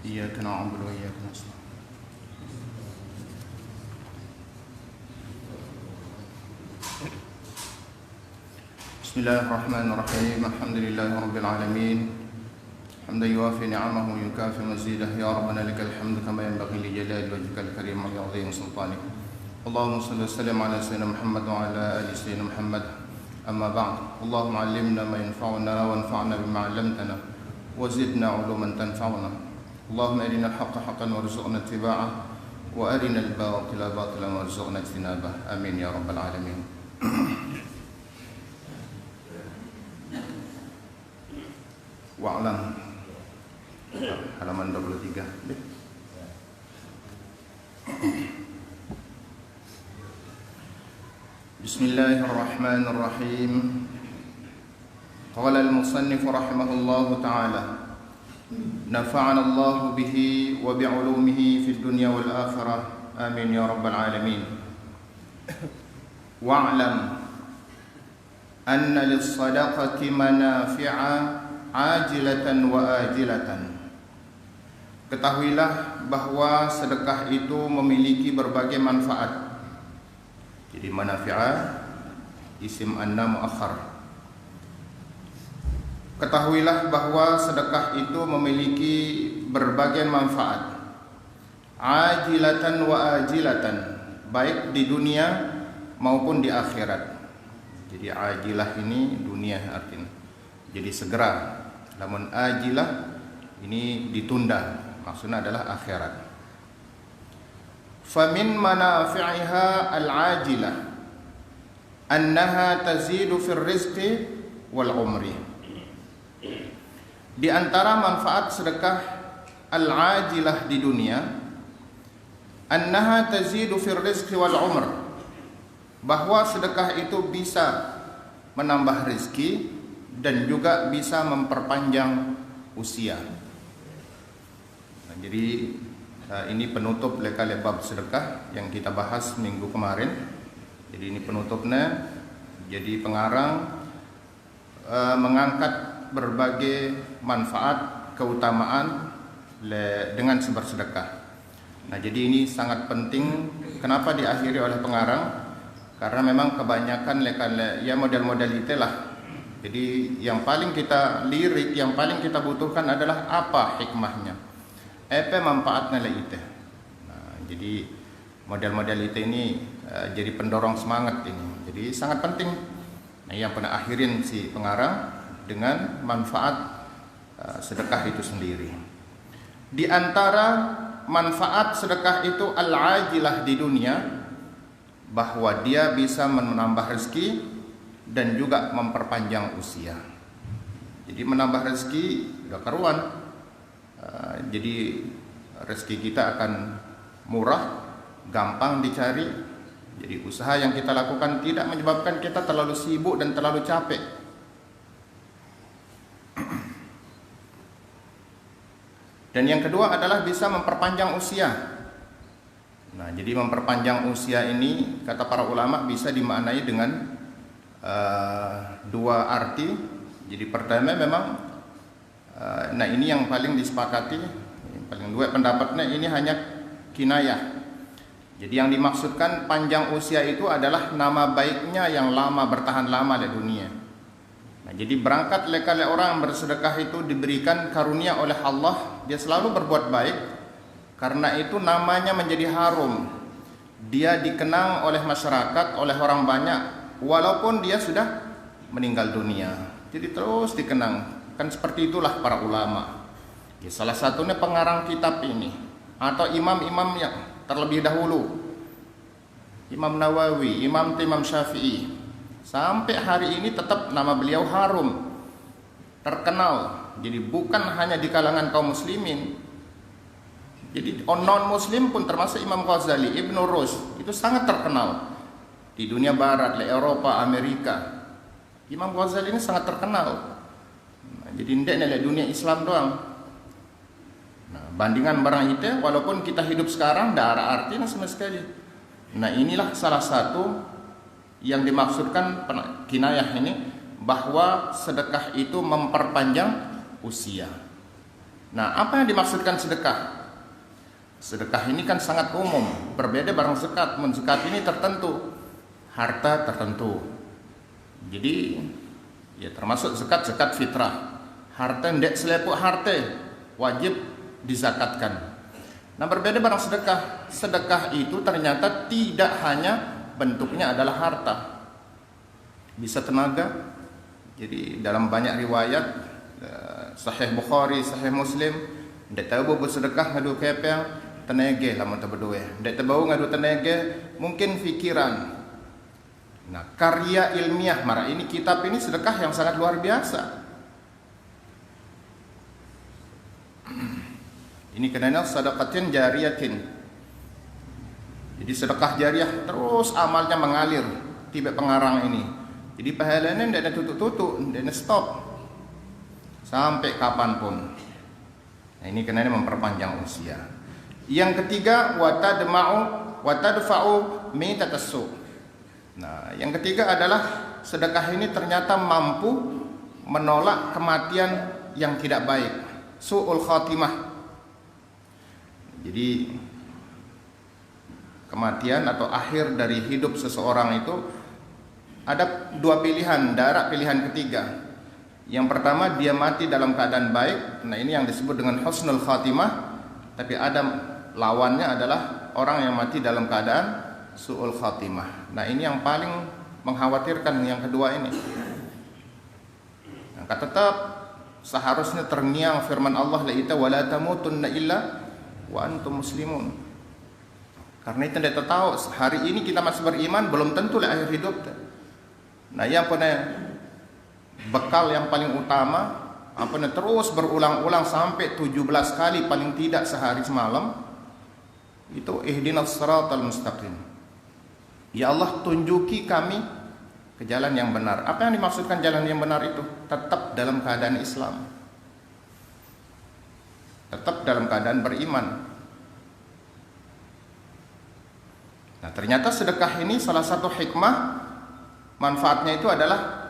إياك نعبد وإياك نستعين. بسم الله الرحمن الرحيم. الحمد لله رب العالمين حمدا يوافي نعمه ويكافئ مزيده. يا ربنا لك الحمد كما ينبغي لجلال وجهك الكريم ولعظيم سلطانك. اللهم صل وسلم على سيدنا محمد وعلى آل سيدنا محمد. أما بعد، اللهم علمنا ما ينفعنا وانفعنا بما علمتنا وزدنا علوما تنفعنا. اللهم أرنا الحق حقا وارزقنا اتباعه وأرنا الباطل باطلا وارزقنا اجتنابه. آمين يا رب العالمين. Wa'lam halaman 23. Bismillahirrahmanirrahim. Qala al-musannif rahimahullahu ta'ala, nafa'ana Allah bihi wa bi'ulumihi fid dunya wal akhirah. Amin ya rabbal alamin. Wa'lam anna lis-sadaqati manafi'a ajilatan wa ajilatan. Ketahuilah bahwa sedekah itu memiliki berbagai manfaat. Jadi manafi'ah isim anna muakhar. Ketahuilah bahwa sedekah itu memiliki berbagai manfaat. Ajilatan wa ajilatan, baik di dunia maupun di akhirat. Jadi ajilah ini dunia artinya, jadi segera. Namun ajilah ini ditunda, maksudnya adalah akhirat. Famin manafi'iha al-ajilah annaha tazidu fil rizqi wal umri. Di antara manfaat sedekah al-ajilah di dunia, annaha tazidu fil rizqi wal umr, bahwa sedekah itu bisa menambah rezeki dan juga bisa memperpanjang usia. Nah, jadi ini penutup lekal bab sedekah yang kita bahas minggu kemarin. Jadi ini penutupnya. Jadi pengarang mengangkat berbagai manfaat, keutamaan dengan bersedekah. Nah, jadi ini sangat penting. Kenapa diakhiri oleh pengarang? Karena memang kebanyakan ya model-model itulah. Jadi yang paling kita lirik, yang paling kita butuhkan adalah apa hikmahnya, apa manfaatnya itu. Nah, jadi model-model itu ini jadi pendorong semangat ini. Jadi sangat penting. Nah, yang pernah akhirin si pengarang dengan manfaat sedekah itu sendiri. Di antara manfaat sedekah itu al-ajilah di dunia, bahwa dia bisa menambah rezeki dan juga memperpanjang usia. Jadi menambah rezeki udah karuan. Jadi rezeki kita akan murah, gampang dicari. Jadi usaha yang kita lakukan tidak menyebabkan kita terlalu sibuk dan terlalu capek. Dan yang kedua adalah bisa memperpanjang usia. Nah, jadi memperpanjang usia ini kata para ulama bisa dimaknai dengan dua arti. Jadi pertama memang nah ini yang paling disepakati, paling dua pendapatnya ini hanya kinayah. Jadi yang dimaksudkan panjang usia itu adalah nama baiknya yang lama, bertahan lama di dunia. Nah, jadi berangkat lekal orang bersedekah itu diberikan karunia oleh Allah, dia selalu berbuat baik. Karena itu namanya menjadi harum. Dia dikenang oleh masyarakat, oleh orang banyak, walaupun dia sudah meninggal dunia. Jadi terus dikenang. Kan seperti itulah para ulama. Ya, salah satunya pengarang kitab ini, atau imam-imam yang terlebih dahulu, Imam Nawawi, Imam Syafi'i, sampai hari ini tetap nama beliau harum, terkenal. Jadi bukan hanya di kalangan kaum muslimin, jadi non muslim pun termasuk Imam Ghazali, Ibnu Rushd itu sangat terkenal di dunia barat, di Eropa, Amerika. Imam Ghazali ini sangat terkenal. Nah, jadi tidak di dunia Islam doang. Nah, bandingan barang itu, walaupun kita hidup sekarang tidak ada artinya sama sekali. Nah, inilah salah satu yang dimaksudkan kinayah ini, bahwa sedekah itu memperpanjang usia. Nah, apa yang dimaksudkan sedekah? Sedekah ini kan sangat umum, berbeda barang zakat. Zakat ini tertentu, harta tertentu. Jadi ya termasuk zakat fitrah. Harta ndek selepuk harta wajib dizakatkan. Nah, berbeda barang sedekah. Sedekah itu ternyata tidak hanya bentuknya adalah harta, bisa tenaga. Jadi dalam banyak riwayat Sahih Bukhari, Sahih Muslim, ndak tahu bersedekah ngadu kepeng tenaga lama berdua. Ndak tahu ngadu tenaga mungkin fikiran. Nah, karya ilmiah marah ini, kitab ini sedekah yang sangat luar biasa. Ini kenanya sedekatin jariyatin. Jadi sedekah jariah terus amalnya mengalir tiba pengarang ini. Jadi pahalanya tidak ada tutup-tutup, tidak ada stop sampai kapanpun. Nah, ini kenanya memperpanjang usia. Yang ketiga, watadfa'u mitatassu. Nah, yang ketiga adalah sedekah ini ternyata mampu menolak kematian yang tidak baik, su'ul khatimah. Jadi kematian atau akhir dari hidup seseorang itu ada dua pilihan, ada pilihan ketiga. Yang pertama, dia mati dalam keadaan baik. Nah, ini yang disebut dengan husnul khatimah. Tapi ada lawannya adalah orang yang mati dalam keadaan su'ul khatimah. Nah, ini yang paling mengkhawatirkan, yang kedua ini. Maka tetap seharusnya terngiang firman Allah, la wala tamutunna illa wa antum muslimun. Karena itu tidak tahu hari ini kita masih beriman, belum tentu lah akhir hidup. Nah, yang bekal yang paling utama terus berulang-ulang sampai 17 kali paling tidak sehari semalam itu ihdinas siratal mustaqim. Ya Allah, tunjuki kami ke jalan yang benar. Apa yang dimaksudkan jalan yang benar itu? Tetap dalam keadaan Islam, tetap dalam keadaan beriman. Nah, ternyata sedekah ini salah satu hikmah manfaatnya itu adalah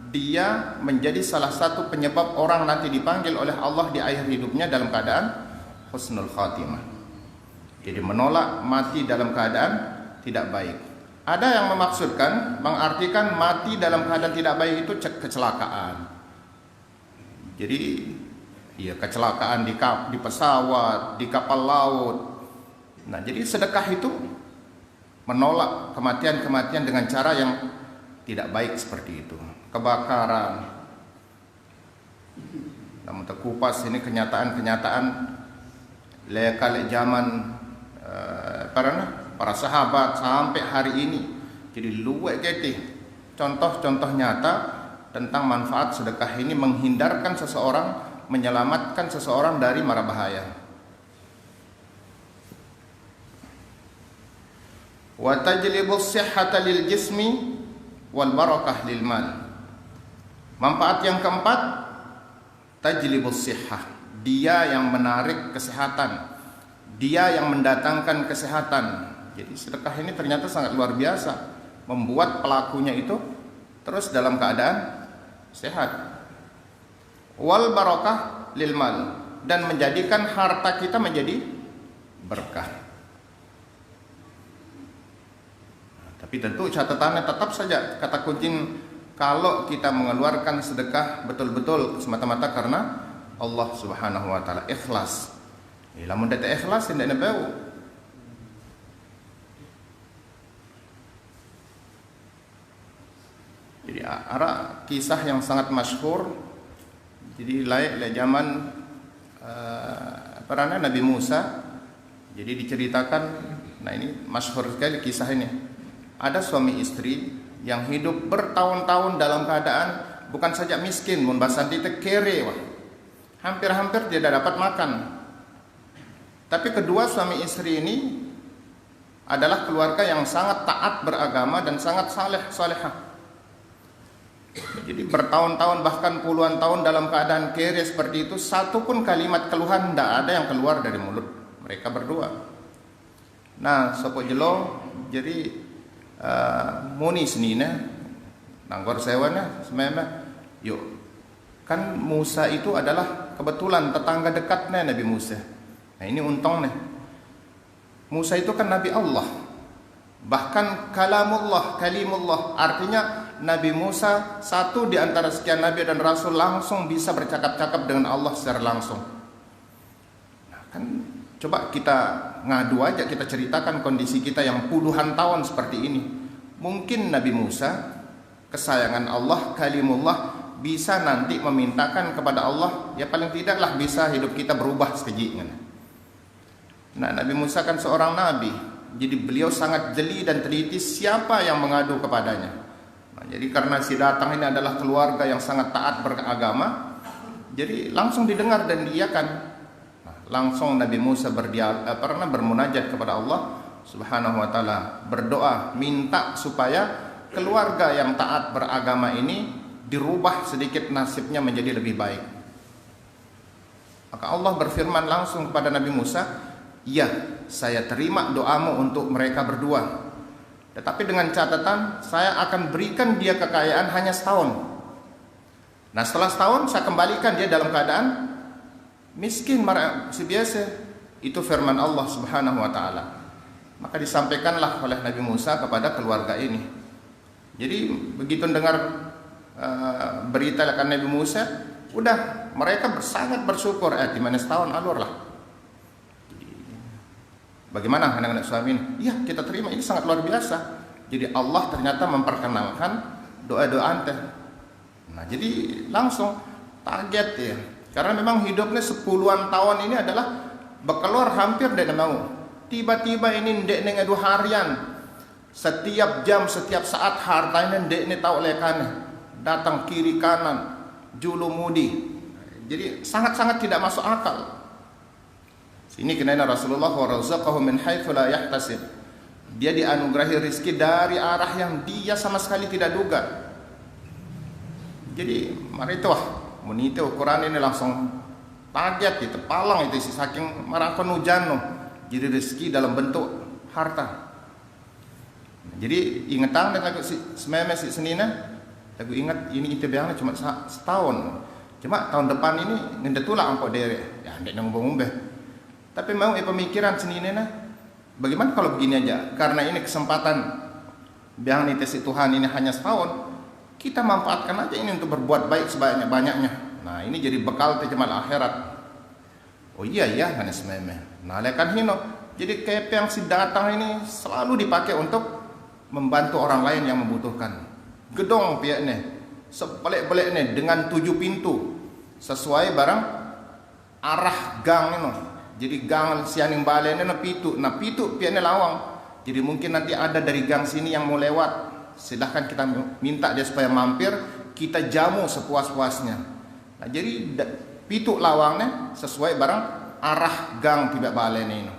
dia menjadi salah satu penyebab orang nanti dipanggil oleh Allah di akhir hidupnya dalam keadaan husnul khatimah. Jadi menolak mati dalam keadaan tidak baik. Ada yang mengartikan mati dalam keadaan tidak baik itu kecelakaan. Jadi ya kecelakaan di pesawat, di kapal laut. Nah, jadi sedekah itu menolak kematian-kematian dengan cara yang tidak baik seperti itu. Kebakaran. Namun terkupas ini kenyataan-kenyataan lekal zaman para sahabat sampai hari ini. Jadi luwek getih contoh-contoh nyata tentang manfaat sedekah ini menghindarkan seseorang, menyelamatkan seseorang dari mara bahaya. Wa tajlibus sihhata lil jismi wal barakah lil mal. Manfaat yang keempat, tajlibus sihhah. Dia yang menarik kesehatan, dia yang mendatangkan kesehatan. Jadi sedekah ini ternyata sangat luar biasa, membuat pelakunya itu terus dalam keadaan sehat. Wal barakah lil mal, dan menjadikan harta kita menjadi berkah. Tapi tentu catatannya tetap saja kata kunci, kalau kita mengeluarkan sedekah betul-betul semata-mata karena Allah Subhanahu wa taala, ikhlas. Lamun data ikhlas tidak nebau. Jadi ada kisah yang sangat masyhur. Jadi layak zaman perannya Nabi Musa. Jadi diceritakan, nah ini masyhur sekali kisah ini. Ada suami istri yang hidup bertahun-tahun dalam keadaan bukan saja miskin, mun basanti teh kere wah. Hampir-hampir tidak dapat makan. Tapi kedua suami istri ini adalah keluarga yang sangat taat beragama dan sangat salehah. Jadi bertahun-tahun bahkan puluhan tahun dalam keadaan kere seperti itu, satu pun kalimat keluhan tidak ada yang keluar dari mulut mereka berdua. Nah, sopo jelo jadi muni senina nanggor sewana semema yuk kan Musa itu adalah kebetulan tetangga dekatnya Nabi Musa. Nah ini untung nih. Musa itu kan Nabi Allah, bahkan kalamullah, kalimullah, artinya Nabi Musa satu di antara sekian Nabi dan Rasul langsung bisa bercakap-cakap dengan Allah secara langsung. Nah, kan coba kita ngadu aja, kita ceritakan kondisi kita yang puluhan tahun seperti ini. Mungkin Nabi Musa, kesayangan Allah, kalimullah, bisa nanti memintakan kepada Allah, ya paling tidaklah bisa hidup kita berubah sekejap. Nah, Nabi Musa kan seorang nabi, jadi beliau sangat jeli dan teliti siapa yang mengadu kepadanya. Nah, jadi karena si datang ini adalah keluarga yang sangat taat beragama, jadi langsung didengar dan diiyakan. Nah, langsung Nabi Musa bermunajat kepada Allah Subhanahu wa taala, berdoa minta supaya keluarga yang taat beragama ini dirubah sedikit nasibnya menjadi lebih baik. Maka Allah berfirman langsung kepada Nabi Musa, "Ya, saya terima doamu untuk mereka berdua. Tetapi dengan catatan saya akan berikan dia kekayaan hanya setahun. Nah setelah setahun saya kembalikan dia dalam keadaan miskin si biasa." Itu firman Allah Subhanahu wa taala. Maka disampaikanlah oleh Nabi Musa kepada keluarga ini. Jadi begitu dengar berita akan Nabi Musa, udah mereka sangat bersyukur. Di mana setahun alur lah. Bagaimana anak-anak suami ini? Iya, kita terima, ini sangat luar biasa. Jadi Allah ternyata memperkenalkan doa-doa ante. Nah, jadi langsung target ya. Karena memang hidupnya 10-an tahun ini adalah berkeluar hampir tidak mau. Tiba-tiba ini ndek nengadu harian. Setiap jam, setiap saat hartanya ndek ne tahu lekane. Datang kiri kanan, julumudi. Jadi sangat-sangat tidak masuk akal. Ini kenanya Rasulullah warazaqahu min haitsu la yahtasib. Dia dianugerahi rezeki dari arah yang dia sama sekali tidak duga. Jadi mari itu menite ukuran ini langsung target itu palang itu saking marakon hujan. Jadi rezeki dalam bentuk harta. Jadi ingetan dengan lagu sememe si senina. Lagu ingat ini itu biangnya cuma setahun. Cuma tahun depan ini ngendetula ampok dere. Ya ndek nang ngombe. Tapi mau pemikiran senina, bagaimana kalau begini aja? Karena ini kesempatan biang nitesi Tuhan ini hanya setahun, kita manfaatkan aja ini untuk berbuat baik sebanyak-banyaknya. Nah ini jadi bekal tejemal akhirat. Oh iya kan sememe. Nah lekan hino. Jadi KP yang si datang ini selalu dipakai untuk membantu orang lain yang membutuhkan. Gedong pihaknya, sebalik-baliknya dengan 7 pintu sesuai barang arah gang ini. Jadi gang sianing balene na pitu piane lawang. Jadi mungkin nanti ada dari gang sini yang mau lewat. Silahkan kita minta dia supaya mampir, kita jamu sepuas-puasnya. Nah, jadi pitu lawangnya sesuai barang arah gang tiba balene ini.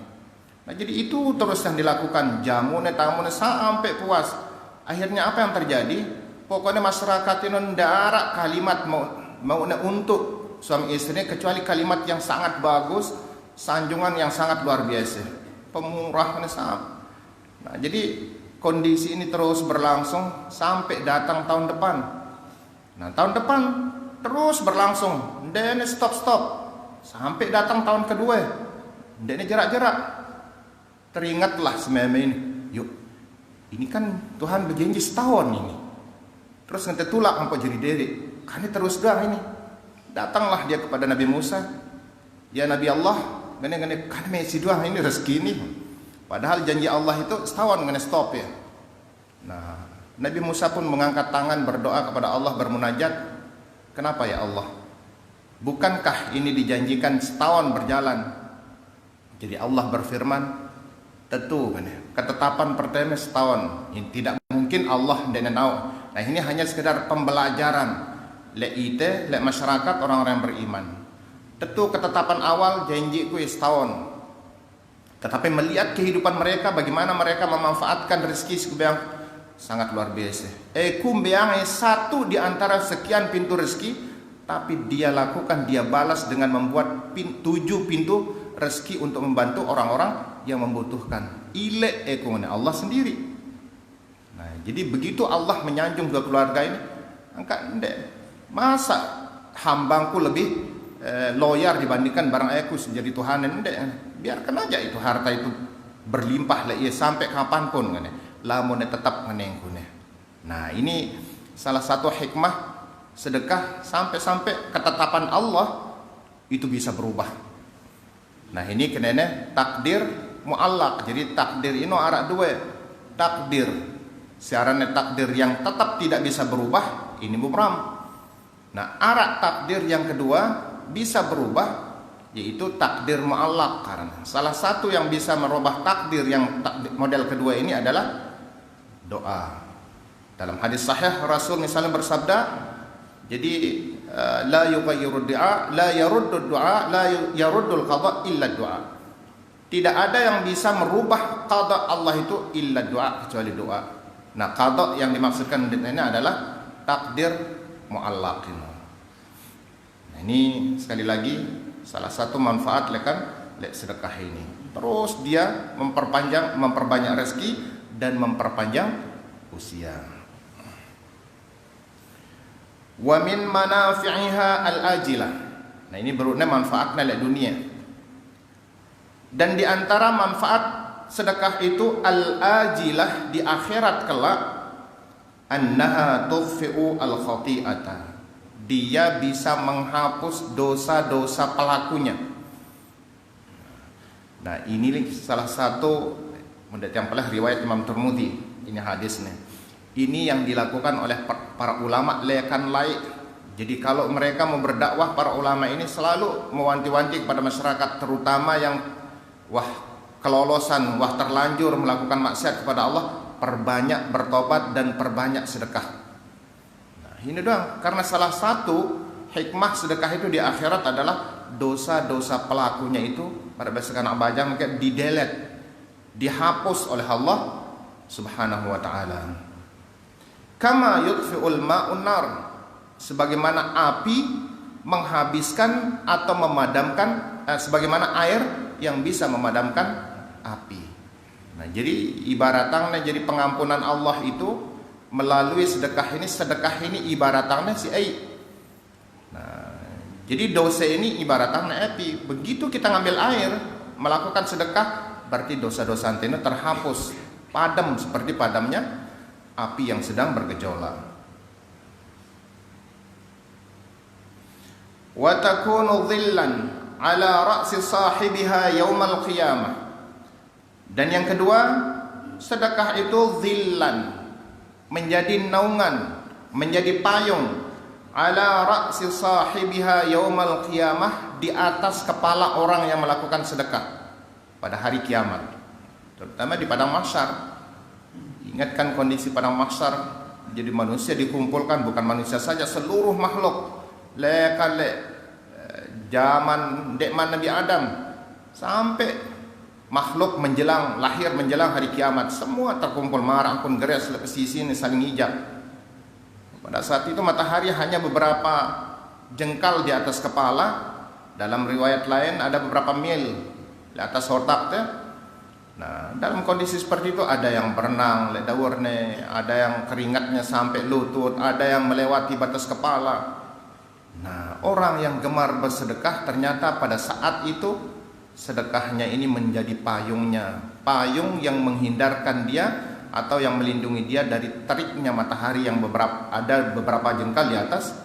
Nah, jadi itu terus yang dilakukan, jamune tamune sampai puas. Akhirnya apa yang terjadi? Pokoknya masyarakat ini ndak kalimat mau untuk suami istri kecuali kalimat yang sangat bagus. Sanjungan yang sangat luar biasa, pemurahnya sangat. Nah, jadi kondisi ini terus berlangsung sampai datang tahun depan. Nah, tahun depan terus berlangsung, dan stop sampai datang tahun kedua, dan jerak-jerak. Teringatlah sememe ini, yuk, ini kan Tuhan berjanji setahun ini. Terus nanti tulak apa jadi diri, kan ini terus dah ini. Datanglah dia kepada Nabi Musa, ya Nabi Allah. Gane kan mesi dua ini rezeki ini. Padahal janji Allah itu setahun ngene stop ya. Nah, Nabi Musa pun mengangkat tangan berdoa kepada Allah bermunajat. Kenapa ya Allah? Bukankah ini dijanjikan setahun berjalan? Jadi Allah berfirman, tentu ketetapan pertama setahun. Ini tidak mungkin Allah dan tahu. Nah, ini hanya sekedar pembelajaran le masyarakat orang-orang yang beriman. Tentu ketetapan awal janjiku setahun. Tetapi melihat kehidupan mereka, bagaimana mereka memanfaatkan rezeki yang sangat luar biasa. Kumbeang satu di antara sekian pintu rezeki, tapi dia lakukan, dia balas dengan membuat 7 pintu rezeki untuk membantu orang-orang yang membutuhkan. Ile Allah sendiri. Nah, jadi begitu Allah menyanjung dua keluarga ini, angkat ndek. Masa hambangku lebih lawyer dibandingkan barang aku jadi Tuhan. Ndek, biarkan aja itu harta itu berlimpah lah ia sampai kapanpun kan. Lamun tetap menengku. Nah, ini salah satu hikmah sedekah sampai ketetapan Allah itu bisa berubah. Nah, ini kenene takdir muallak. Jadi takdir ini arak dua. Takdir siarannya takdir yang tetap tidak bisa berubah, ini mubram. Nah, arak takdir yang kedua bisa berubah, yaitu takdir muallak. Karena salah satu yang bisa merubah takdir yang model kedua ini adalah doa. Dalam hadis sahih Rasul misalnya bersabda, jadi la yughayyiru du'a, la yaruddu du'a, la yaruddul qada illa du'a. Tidak ada yang bisa merubah qada Allah itu illa du'a, kecuali doa. Nah, qada yang dimaksudkan ini adalah takdir muallaq. Nah, ini sekali lagi salah satu manfaat sedekah ini. Terus dia memperbanyak rezeki dan memperpanjang usia. Wa min manafi'iha al-ajilah. Nah, ini berikutnya manfaatnya di dunia. Dan di antara manfaat sedekah itu al-ajilah di akhirat kelak, annaha tudfi'u al-khati'ata. Dia bisa menghapus dosa-dosa pelakunya. Nah, ini salah satu yang paling riwayat Imam Tirmidzi, ini hadisnya. Ini yang dilakukan oleh para ulama lekan laik. Jadi kalau mereka mau berdakwah, para ulama ini selalu mewanti-wanti kepada masyarakat, terutama yang kelolosan, terlanjur melakukan maksiat kepada Allah, perbanyak bertobat dan perbanyak sedekah. Nah, ini doang. Karena salah satu hikmah sedekah itu di akhirat adalah dosa-dosa pelakunya itu pada bahasa anak bajang mungkin didelete, dihapus oleh Allah Subhanahu wa taala. Kama yudfi'ul ma'un nar, sebagaimana api menghabiskan atau memadamkan, sebagaimana air yang bisa memadamkan api. Nah, jadi ibaratannya, jadi pengampunan Allah itu melalui sedekah ini. Sedekah ini ibaratannya si air. Nah, jadi dosa ini ibaratannya api. Begitu kita ngambil air, melakukan sedekah, berarti dosa-dosa itu terhapus, padam seperti padamnya api yang sedang bergejolak. Wa takunu dhillan ala ra'si sahibiha yaumal qiyamah. Dan yang kedua, sedekah itu dhillan, menjadi naungan, menjadi payung, ala ra'si sahibiha yaumal qiyamah, di atas kepala orang yang melakukan sedekah pada hari kiamat, terutama di padang mahsyar. Ingatkan kondisi padang mahsyar, jadi manusia dikumpulkan, bukan manusia saja, seluruh makhluk. Zaman dekman Nabi Adam sampai makhluk menjelang lahir, menjelang hari kiamat, semua terkumpul, marah pun geres pesisi ini saling hijab. Pada saat itu matahari hanya beberapa jengkal di atas kepala. Dalam riwayat lain ada beberapa mil di atas otak. Nah, dalam kondisi seperti itu ada yang berenang ledawurne, ada yang keringatnya sampai lutut, ada yang melewati batas kepala. Nah, orang yang gemar bersedekah ternyata pada saat itu sedekahnya ini menjadi payungnya, payung yang menghindarkan dia atau yang melindungi dia dari teriknya matahari yang ada beberapa jengkal di atas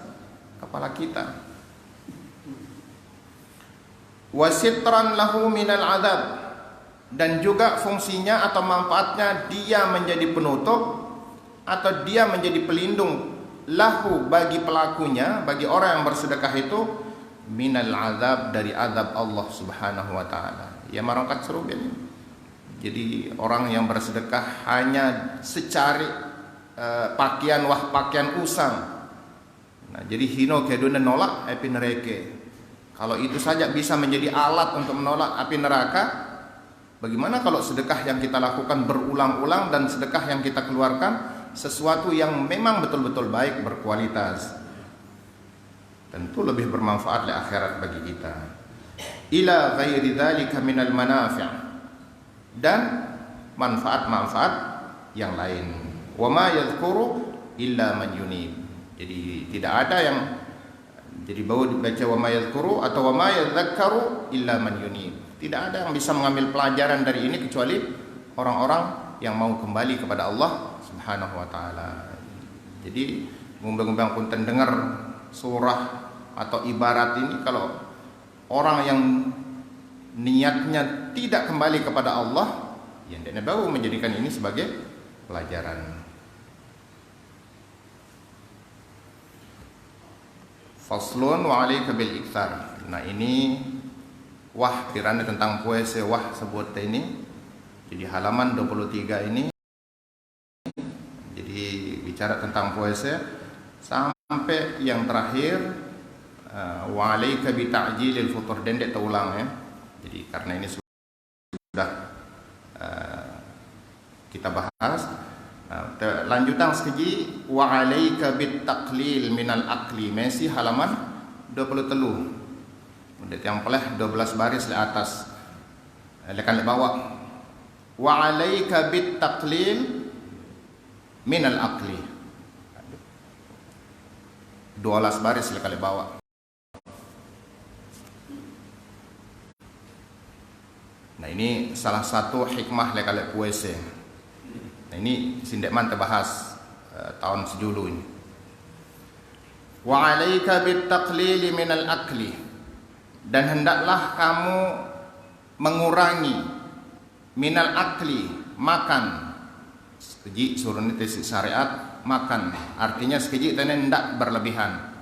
kepala kita. Wasitran lahu minal adab, dan juga fungsinya atau manfaatnya dia menjadi penutup atau dia menjadi pelindung lahu bagi pelakunya, bagi orang yang bersedekah itu, minal azab, dari azab Allah Subhanahu wa taala. Ya marangkat seru ini. Jadi orang yang bersedekah hanya secari pakaian pakaian usang. Nah, jadi hino kedune nolak api neraka. Kalau itu saja bisa menjadi alat untuk menolak api neraka, bagaimana kalau sedekah yang kita lakukan berulang-ulang dan sedekah yang kita keluarkan sesuatu yang memang betul-betul baik, berkualitas, tentu lebih bermanfaat di akhirat bagi kita. Ila ghairi dzalika minal manafi', dan manfaat-manfaat yang lain. Wa ma yadhkuru illa man yunib. Jadi tidak ada yang Jadi bau dibaca wa ma yadhkuru atau wa ma yadhakkaru illa man yunib. Tidak ada yang bisa mengambil pelajaran dari ini kecuali orang-orang yang mau kembali kepada Allah Subhanahu wa taala. Jadi ngumbang-ngumbang pun dengar surah atau ibarat ini, kalau orang yang niatnya tidak kembali kepada Allah, ya tidak bau menjadikan ini sebagai pelajaran. Faslun wa 'alaika bil iktsar. Nah, ini wah kirana tentang puasa wah sebut ini. Jadi halaman 23 ini jadi bicara tentang puasa sampai yang terakhir wa 'alaika bi ta'jilil futur, dendek terulang ya. Jadi karena ini sudah kita bahas. Lanjutan sekejap wa 'alaika bit taqlil minal akli, masih halaman 23. Udah yang peleh 12 baris di atas. Lekan di bawah. Wa 'alaika bit taqlil minal akli. 12 baris lekan di bawah. Nah, ini salah satu hikmah lekan puasa. Nah, ini sindekman terbahas tahun sejulu ini. Wa 'alaika bit taqlil minal akli, dan hendaklah kamu mengurangi minal akli, makan. Sekejap suruh ini tesis syariat makan, artinya sekejap tanya hendak berlebihan.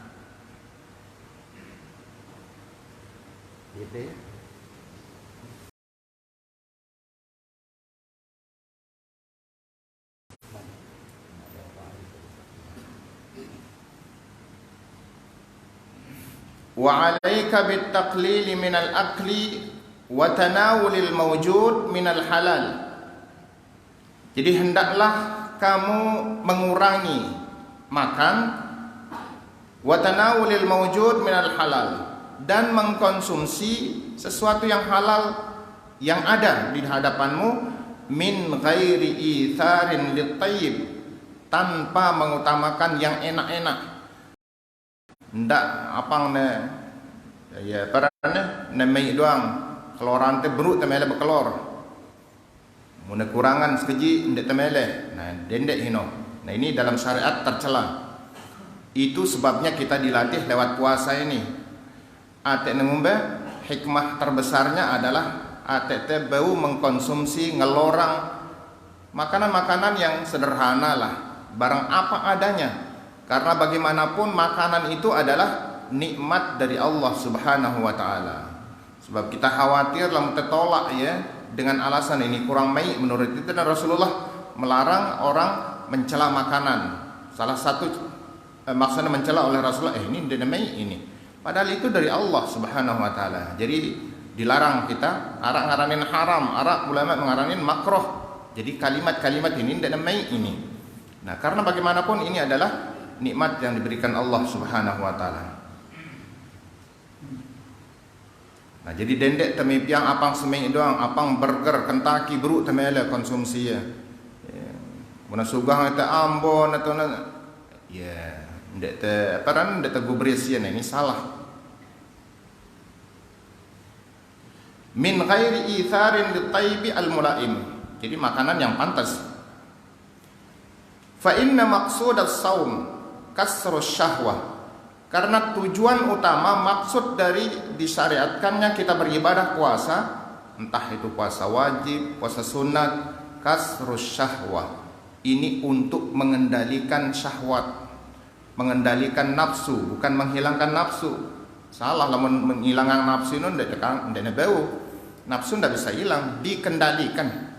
Gitu ya. Wa 'alaika bit taqlil minal akli wa tanawulil mawjud minal halal. Jadi hendaklah kamu mengurangi makan, wa tanawulil mawjud minal halal, dan mengkonsumsi sesuatu yang halal yang ada di hadapanmu, min ghairi itharin lit tayyib, tanpa mengutamakan yang enak-enak. Ndak apang ne ya parane ne mai doang keloran te beruk te mele bekelor mun kurangan sekeji ndak te mele, nah dendek hino. Nah, ini dalam syariat tercela. Itu sebabnya kita dilatih lewat puasa ini. Ate ngombe hikmah terbesarnya adalah ate te bau mengkonsumsi ngelorang makanan-makanan yang sederhana lah, barang apa adanya. Karena bagaimanapun makanan itu adalah nikmat dari Allah Subhanahu wa taala. Sebab kita khawatir lamun tertolak ya dengan alasan ini kurang baik menurut itu, dan Rasulullah melarang orang mencela makanan. Salah satu maksudnya mencela oleh Rasulullah, ini dinamai ini. Padahal itu dari Allah Subhanahu wa taala. Jadi dilarang kita arak ngaranin haram, arak ulama mengaranin makruh. Jadi kalimat-kalimat ini dinamai ini. Nah, karena bagaimanapun ini adalah nikmat yang diberikan Allah Subhanahu wa taala. Nah, jadi dendek temipiang apang semai doang, apang burger, Kentucky beruk temele konsumsi ya. Muna sugang eta Ambon atau ya, ndek te paran ndek te gubresian, ini salah. Min ghairi itharin lit-tayyibi al-mulaim. Jadi makanan yang pantas. Fa inna maqsudas shaum kasrus syahwah, karena tujuan utama maksud dari disyariatkannya kita beribadah puasa, entah itu puasa wajib, puasa sunat, kasrus syahwah, ini untuk mengendalikan syahwat, mengendalikan nafsu, bukan menghilangkan nafsu. Salah lah menghilangkan nafsu itu ndak bau. Nafsu ndak bisa hilang, dikendalikan.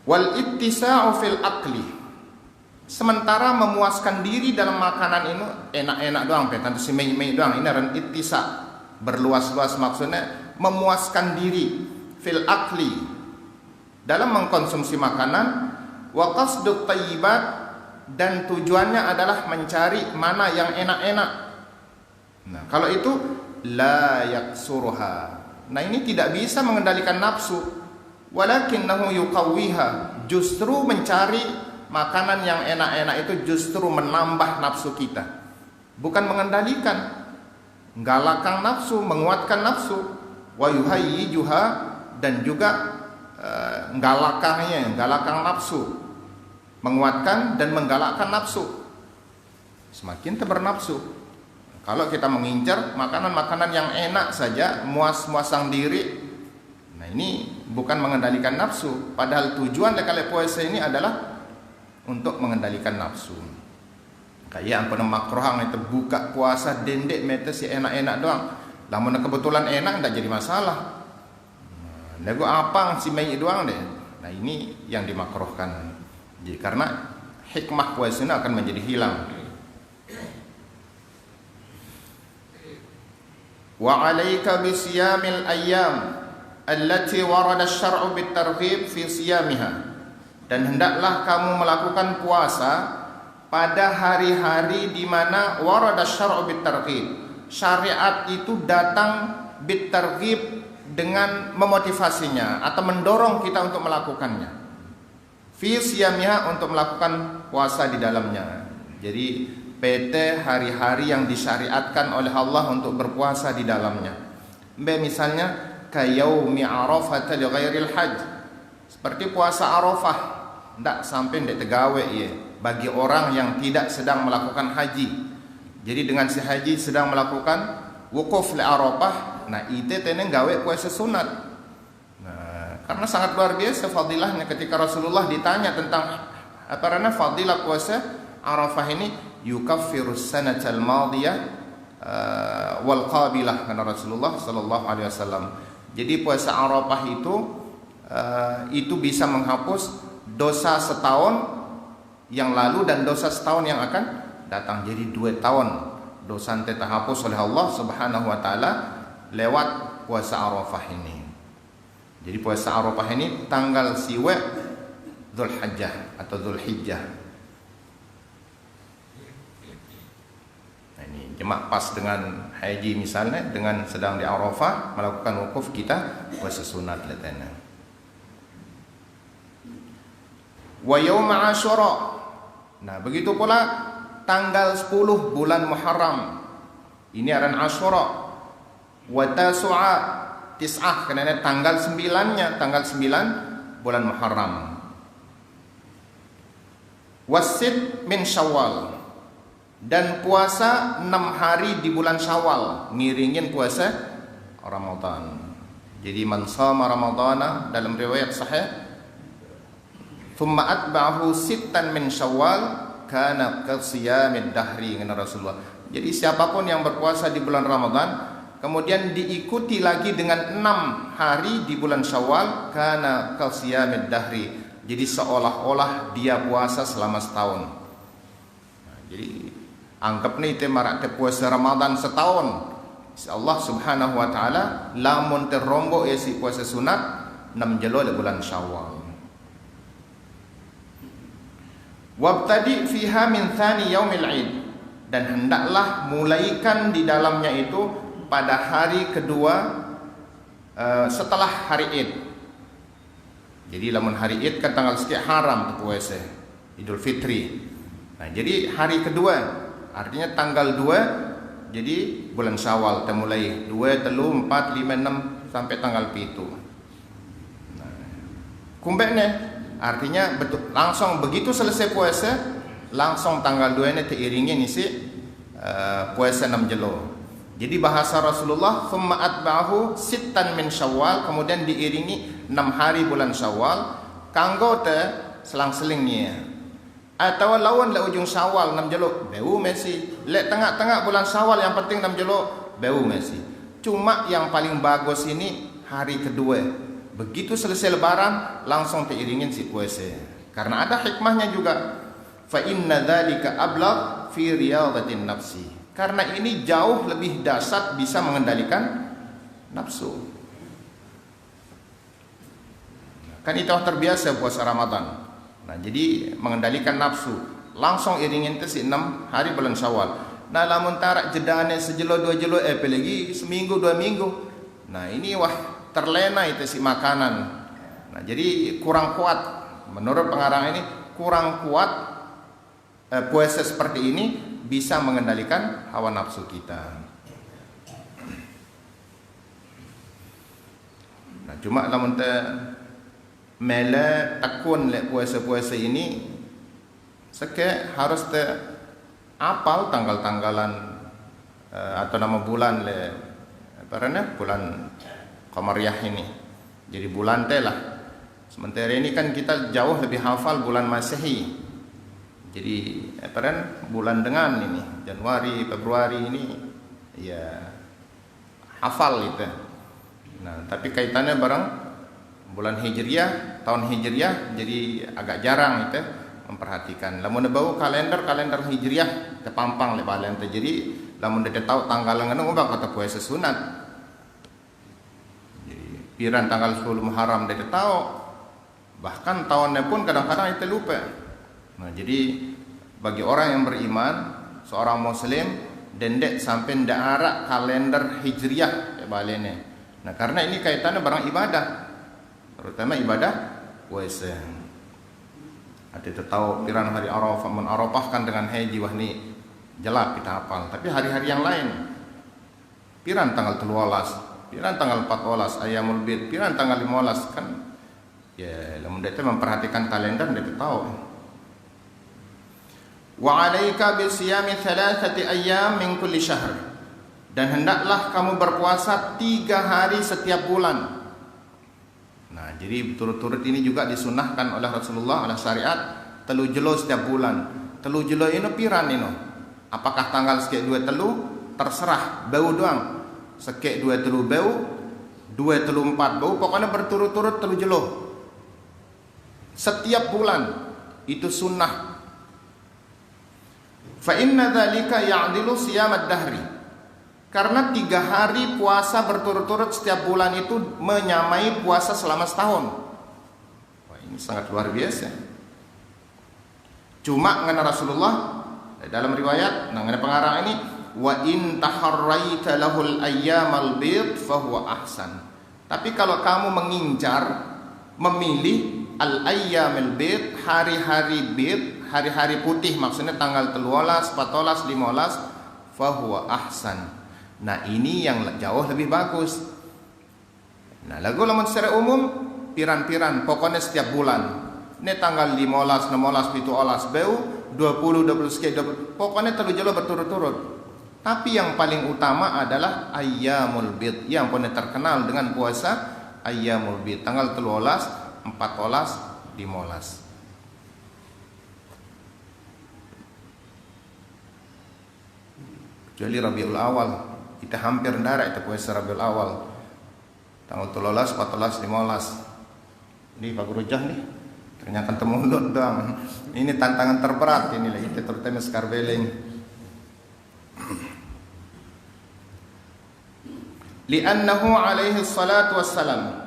Wal ittisa'u fil akli, sementara memuaskan diri dalam makanan ini enak-enak doang, petan si mei doang. Ini ran ittisa, berluas-luas, maksudnya memuaskan diri fil akli, dalam mengkonsumsi makanan, wa qasdut thayyibat, dan tujuannya adalah mencari mana yang enak-enak. Nah, kalau itu la yaksuruha. Nah, ini tidak bisa mengendalikan nafsu, walakinnahu yuqawwiha, justru mencari makanan yang enak-enak itu justru menambah nafsu kita, bukan mengendalikan. Galakkan nafsu, menguatkan nafsu, wa yuhayyijuha, dan juga galakkan nafsu, menguatkan dan menggalakkan nafsu. Semakin kita bernafsu. Kalau kita mengincar makanan-makanan yang enak saja, muas-muasang diri, nah ini bukan mengendalikan nafsu. Padahal tujuan dari puasa ini adalah untuk mengendalikan nafsu. Kayak ampun makruhang itu buka puasa dendek mete si enak-enak doang. Lamun kebetulan enak enggak jadi masalah. Nego apa si mei doang deh. Nah ini yang dimakruhkan. Jadi karena hikmah puasa ini akan menjadi hilang. Wa 'alaika bi siyamil ayyam allati warada asy-syar'u bit-targhib fi siyamiha. Dan hendaklah kamu melakukan puasa pada hari-hari di mana warada asy-syar'u bit-targhib. Syariat itu datang bit-targhib dengan memotivasinya atau mendorong kita untuk melakukannya. Fi siyamiha, untuk melakukan puasa di dalamnya. Jadi PT hari-hari yang disyariatkan oleh Allah untuk berpuasa di dalamnya. Misalnya kayaumi Arafah li ghairil hajj. Seperti puasa Arafah, ndak sampai ndak tegawe ya bagi orang yang tidak sedang melakukan haji. Jadi dengan si haji sedang melakukan wukuf li Arafah, nah itu tenen gawe puasa sunat. Nah, karena sangat luar biasa fadilahnya ketika Rasulullah ditanya tentang apa namanya fadilah puasa Arafah ini, yukaffirus sanatal madiyah wal qabilah, kata Rasulullah sallallahu alaihi wasallam. Jadi puasa Arafah itu bisa menghapus dosa setahun yang lalu dan dosa setahun yang akan datang. Jadi 2 tahun dosa ente terhapus oleh Allah Subhanahu wa taala lewat puasa Arafah ini. Jadi puasa Arafah ini tanggal siwe Dzulhijjah atau Dzulhijjah. Cuma pas dengan haji misalnya, dengan sedang di Arafah melakukan wukuf, kita puasa sunat letena. Wa yaum Asyura. Nah, begitu pula tanggal 10 bulan Muharram. Ini aran Asyura. Wa Tasu'a, Tis'ah, karena tanggal 9-nya, tanggal 9 bulan Muharram. Wasit min Syawal. Dan puasa 6 hari di bulan Syawal, ngiringin puasa Ramadan. Jadi man shama Ramadana, dalam riwayat sahih, thumma atba'ahu sittan min Syawal kana kasiyamid dahri, kata Rasulullah. Jadi siapapun yang berpuasa di bulan Ramadan kemudian diikuti lagi dengan 6 hari di bulan Syawal, kana kasiyamid dahri. Jadi seolah-olah dia puasa selama setahun. Nah, jadi anggap nih marak te puasa Ramadan setahun. Allah Subhanahu wa taala lamun terrombo si puasa sunat 6 jelo di bulan Syawal. Wabtadi fiha min thani yaumil Id, dan hendaklah mulaikan di dalamnya itu pada hari kedua setelah hari Id. Jadi lamun hari Id kan tanggal sekian haram tu puasa Idul Fitri. Nah, jadi hari kedua artinya tanggal 2, jadi bulan Syawal kita mulai 2, 3, 4, 5, 6 sampai tanggal 7. Nah, kumbeknya artinya betul, langsung begitu selesai puasa langsung tanggal 2 ini diiringi isi puasa 6 jelo. Jadi bahasa Rasulullah thumma atba'ahu sittan min Syawal, kemudian diiringi 6 hari bulan Syawal kanggo te selang-selingnya. Atau lawan le ujung Syawal 6 jelo beu mesi, le tengah-tengah bulan Syawal yang penting 6 jelo beu mesi. Cuma yang paling bagus ini hari kedua. Begitu selesai lebaran langsung diiringin si puasa. Karena ada hikmahnya juga. Fa inna dzalika ablagh fi riyadatin nafsi. Karena ini jauh lebih dahsyat bisa mengendalikan nafsu. Kan itu terbiasa puasa Ramadan. Nah, jadi mengendalikan nafsu langsung iringin itu si 6 hari bulan Syawal. Nah, lamun tarak jedane sejelo 2 jelo apalagi seminggu 2 minggu. Nah, ini wah terlena itu si makanan. Nah, jadi kurang kuat. Menurut pengarang ini kurang kuat puasa seperti ini bisa mengendalikan hawa nafsu kita. Nah, cuma lamun mele takun le puasa-puasa ini seke harus apal tanggal-tanggalan atau nama bulan le bulan Qamariyah ini. Jadi bulan lah. Sementara ini kan kita jauh lebih hafal bulan Masehi. Jadi bulan dengan ini Januari, Februari ini ya hafal gitu. Nah, tapi kaitannya barang bulan Hijriah, tahun Hijriah jadi agak jarang itu memperhatikan. Lamun bau kalender Hijriah terpampang le balen teh. Jadi lamun dia tahu tanggal nganu ubah kata puasa sunat. Jadi piran tanggal 10 Muharram dia tahu. Bahkan tahunnya pun kadang-kadang itu lupa. Nah, jadi bagi orang yang beriman, seorang muslim dendek sampai ndak arak kalender Hijriah ya balene. Nah, karena ini kaitannya barang ibadah. Terutama ibadah puasa. Ada tahu piran hari Arafah menarafahkan dengan haji wah ni jelak kita hafal. Tapi hari-hari yang lain piran tanggal 13, piran tanggal 14 Ayyamul Bid, piran tanggal 15 kan ya lamun dia memperhatikan kalender dia tahu. Wa 'alaika bi siyami 3 ayyam min kulli syahr. Dan hendaklah kamu berpuasa 3 hari setiap bulan. Nah, jadi turut-turut ini juga disunahkan oleh Rasulullah oleh syariat telu jelo setiap bulan. Telu jelo ini piran ini. Apakah tanggal sekek 2 telu terserah bau doang. Sekek 2 telu bau, 2 telu 4 bau, pokoknya berturut-turut telu jelo. Setiap bulan itu sunnah. Fa inna dzalika ya'dilu siyamad dahri. Karena 3 hari puasa berturut-turut setiap bulan itu menyamai puasa selama setahun. Wah, ini sangat luar biasa. Cuma ngana Rasulullah dalam riwayat ngana pengarang ini wa in taharraita lahul ayyamal bid fa huwa ahsan. Tapi kalau kamu mengincar memilih al-ayyamil bid, hari-hari bid, hari-hari putih maksudnya tanggal 13, 14, 15 fahuwa ahsan. Nah, ini yang jauh lebih bagus. Nah, lagu lamun secara umum piran-piran pokoknya setiap bulan. Ini tanggal 15, 16, 17 beu, 20, 20 sekian, pokoknya terlalu jauh berturut-turut. Tapi yang paling utama adalah ayyamul bid yang paling terkenal dengan puasa ayyamul bid tanggal 13, 14, 15. Kecuali Rabiul Awal, kita hampir ndak itu puasa Rabiul Awal. Tanggal 13, 14, 15. Ini Pak Gurujah nih. Ternyata temulut doang. Ini tantangan terberat ini lagi kita terutama skarbeling. Li'annahu alaihi salatu wassalam.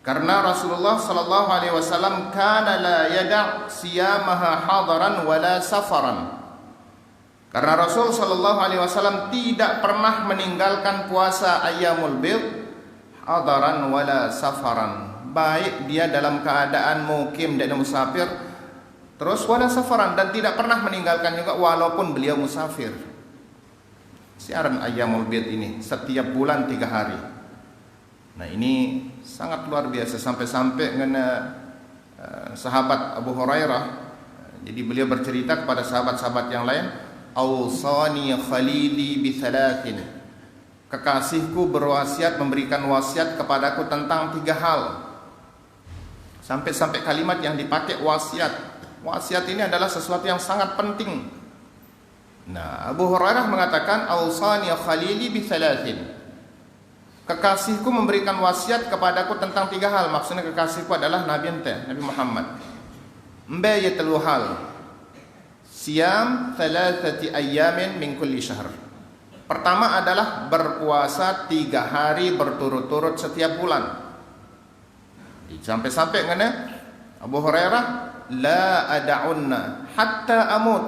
Karena Rasulullah sallallahu alaihi wasallam kana la yada' siyamaha hadaran wala safaran. Karena Rasul sallallahu alaihi wasallam tidak pernah meninggalkan puasa ayyamul bid hadaran wala safaran. Baik dia dalam keadaan mukim dan musafir, terus wala safaran, dan tidak pernah meninggalkan juga walaupun beliau musafir. Siaran ayyamul bid ini setiap bulan 3 hari. Nah, ini sangat luar biasa sampai-sampai ngena sahabat Abu Hurairah. Jadi beliau bercerita kepada sahabat-sahabat yang lain, "Awsani khalili bi thalathin." Kekasihku berwasiat, memberikan wasiat kepadaku tentang 3 hal. Sampai-sampai kalimat yang dipakai wasiat. Wasiat ini adalah sesuatu yang sangat penting. Nah, Abu Hurairah mengatakan, "Awsani khalili bi thalathin." Kekasihku memberikan wasiat kepadaku tentang 3 hal. Maksudnya kekasihku adalah Nabi Muhammad. Mbe ya 3 hal. Siyam 3 ayyamin min kulli syahr. Pertama adalah berpuasa 3 hari berturut-turut setiap bulan. Sampai-sampai ngene Abu Hurairah, la ada'unna hatta amut.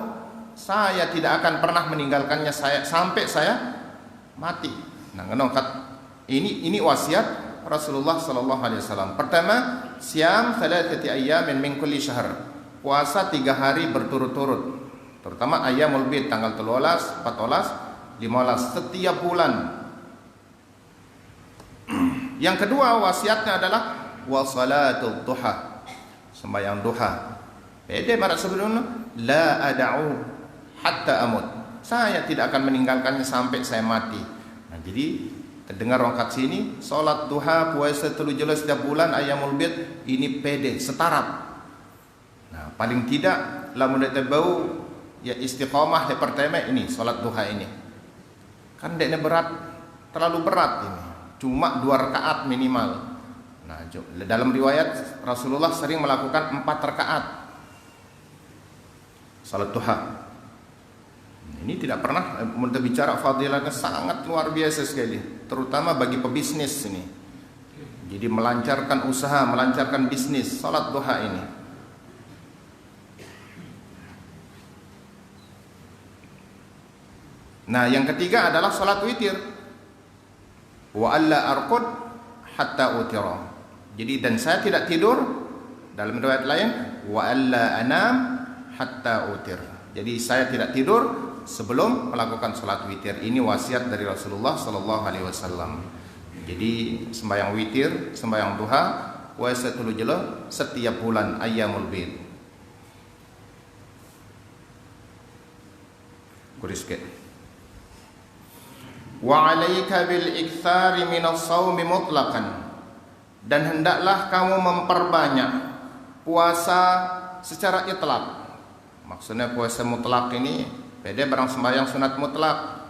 Saya tidak akan pernah meninggalkannya sampai saya mati. Nah, ngenongkat ini wasiat Rasulullah sallallahu alaihi wasallam. Pertama, siam 3 ayyamin min kulli syahr. puasa 3 hari berturut-turut, terutama ayyamul bid tanggal 13, 14, 15 setiap bulan. Yang kedua wasiatnya adalah wasalatul duha, sembahyang duha. Pede barat sebelumnya, la ada'u hatta amut, saya tidak akan meninggalkannya sampai saya mati. Nah, jadi terdengar orang kat sini, solat duha, puasa 3 jelas setiap bulan, ayyamul bid, ini pede, setarap. Nah, paling tidak lamun dia bau ya istiqamah di pertama ini solat duha ini. Kan dekne berat, terlalu berat ini. Cuma 2 rakaat minimal. Nah, dalam riwayat Rasulullah sering melakukan 4 rakaat salat duha. Ini tidak pernah bicara fadilahnya sangat luar biasa sekali, terutama bagi pebisnis ini. Jadi melancarkan usaha, melancarkan bisnis, salat duha ini. Nah, yang ketiga adalah salat witir. Wa alla arqud hatta utira. Jadi dan saya tidak tidur, dalam riwayat lain wa alla anam hatta utir. Jadi saya tidak tidur sebelum melakukan salat witir. Ini wasiat dari Rasulullah sallallahu alaihi wasallam. Jadi sembahyang witir, sembahyang duha, puasa 3 jelo setiap bulan ayyamul bid. Kurisket. Wa 'alaika bil iktsari minas shaumi mutlaqan. Dan hendaklah kamu memperbanyak puasa secara itlaq. Maksudnya puasa mutlak ini beda barang sembahyang sunat mutlak.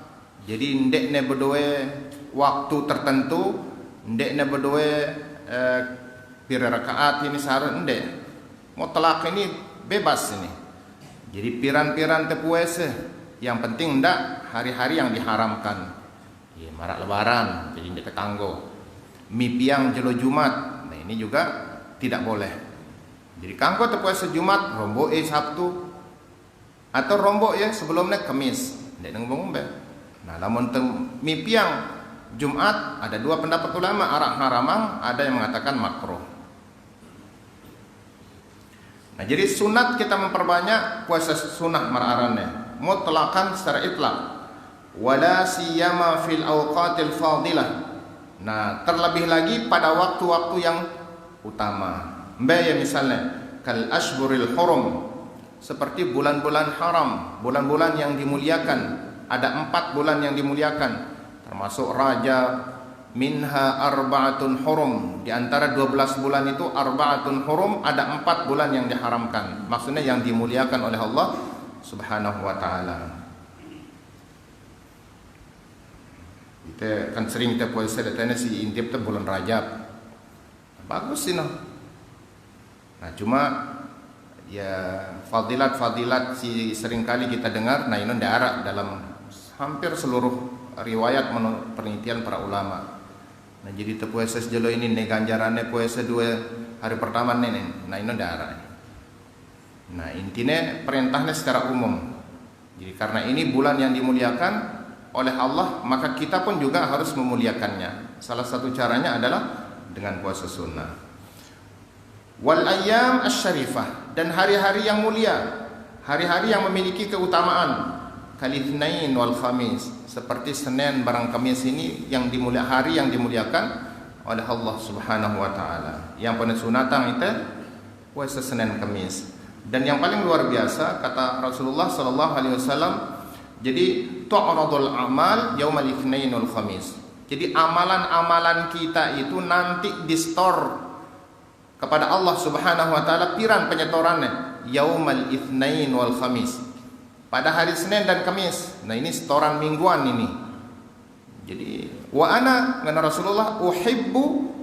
Jadi ndek ne berdua waktu tertentu, ndek ne berdua pira rakaat ini sehari ndek. Mutlak ini bebas ini. Jadi piran-piran te puasa, yang penting ndak hari-hari yang diharamkan. Ya, marak lebaran, jadi ndek tetanggo. Mipiang jelo Jumat, nah ini juga tidak boleh. Jadi kanggo te puasa Jumat, rombo Sabtu, atau rombok ya sebelumnya Kamis, ndek nang ngombe. Nah, lamun mipiang Jumat ada 2 pendapat ulama, arak haramang, ada yang mengatakan makruh. Nah, jadi sunat kita memperbanyak puasa sunah mararannya, mutlaqan secara itlaq. Wala siyama fil awqatil fadilah. Nah, terlebih lagi pada waktu-waktu yang utama. Mbaya misalnya kal ashhuril hurum, seperti bulan-bulan haram, bulan-bulan yang dimuliakan. Ada 4 bulan yang dimuliakan, termasuk Rajab, minha arba'atun hurum. Di antara 12 bulan itu arba'atun hurum, ada 4 bulan yang diharamkan. Maksudnya yang dimuliakan oleh Allah Subhanahu wa taala. Kita kan sering kita puasa datanya si intip tu bulan Rajab. Bagus sih noh. Nah, cuma ya fadilat-fadilat si seringkali kita dengar, nah ini ndak dalam hampir seluruh riwayat menurut penelitian para ulama. Nah, jadi te puasa sejelo ini ne ganjarannya puasa 2 hari pertama nih. Nah, ini ndak. Nah, intinya perintahnya secara umum. Jadi karena ini bulan yang dimuliakan oleh Allah, maka kita pun juga harus memuliakannya. Salah satu caranya adalah dengan puasa sunnah. Wal ayyam asy-syarifah, dan hari-hari yang mulia, hari-hari yang memiliki keutamaan. Kalitsnain wal khamis, seperti Senin barang Kamis ini yang hari yang dimuliakan oleh Allah Subhanahu wa taala. Yang pada sunatang itu puasa Senin Kamis. Dan yang paling luar biasa kata Rasulullah sallallahu alaihi wasallam, jadi tu'radul amal yaumal itsnain wal khamis. Jadi amalan-amalan kita itu nanti di-store kepada Allah Subhanahu wa taala piran penyetorannya yaumal itsnain wal khamis. Pada hari Senin dan Kamis. Nah, ini setoran mingguan ini. Jadi wa ana ngana Rasulullah uhibbu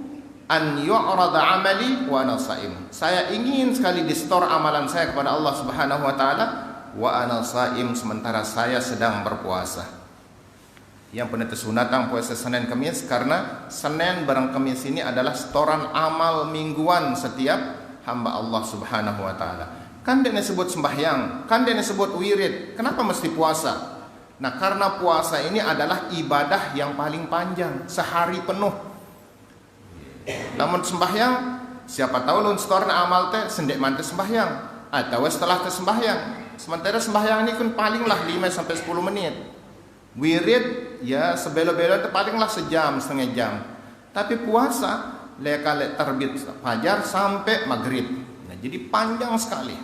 an yu'rada amali wa ana shaim. Saya ingin sekali di-store amalan saya kepada Allah Subhanahu wa taala wa ana shaim, sementara saya sedang berpuasa. Yang pernah sunatang puasa Senin Kamis, karena Senin barang Kamis ini adalah setoran amal mingguan setiap hamba Allah Subhanahu wa taala. Kan dia disebut sembahyang, kan dia disebut wirid. Kenapa mesti puasa? Nah, karena puasa ini adalah ibadah yang paling panjang, sehari penuh. Namun sembahyang, siapa tahu lun setoran amal teh sendek mantes sembahyang. atau setelah sembahyang. Sementara sembahyang ini kan palinglah 5 sampai 10 menit. Wirid ya sebelok-belok itu palinglah sejam, setengah jam. Tapi puasa lekale terbit fajar sampai maghrib. Nah, jadi panjang sekali.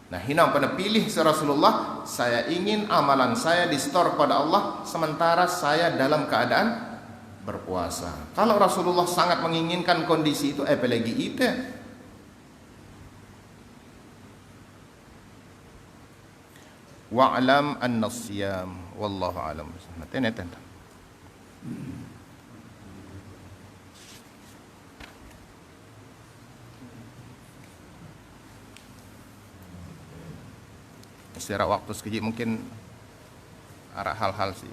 Nah, hina pada pilih Rasulullah, saya ingin amalan saya di-store pada Allah sementara saya dalam keadaan berpuasa. Kalau Rasulullah sangat menginginkan kondisi itu, apalagi itu. Wa'lam an-nasiyam wallahu a'lam. Neten. Istirahat waktu sekejap mungkin arah hal-hal sih.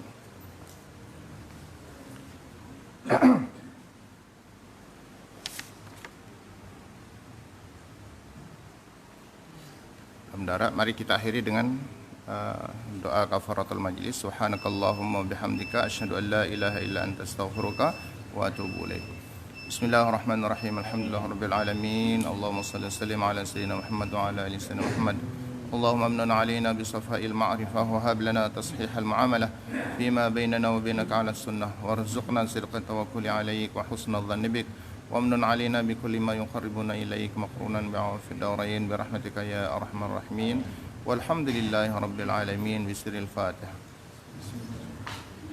Alhamdulillah, mari kita akhiri dengan doa kafaratul majlis. Subhanakallahumma bihamdika asyhadu an la ilaha illa anta astaghfiruka wa atubu ilaik. Bismillahirrahmanirrahim. Alhamdulillahirabbil alamin. Allahumma shalli wa sallim ala sayyidina Muhammad wa ala ali sayyidina Muhammad. اللهم امنن علينا بصفاء المعرفة وهب لنا تصحيح المعاملة فيما بيننا وبينك على السنة وارزقنا صدق التوكل عليك وحسن الظن بك وامنن علينا بكل ما يقربنا إليك مقرونا بعوف الدورين برحمتك يا أرحم الراحمين والحمد لله رب العالمين بسر الفاتحة.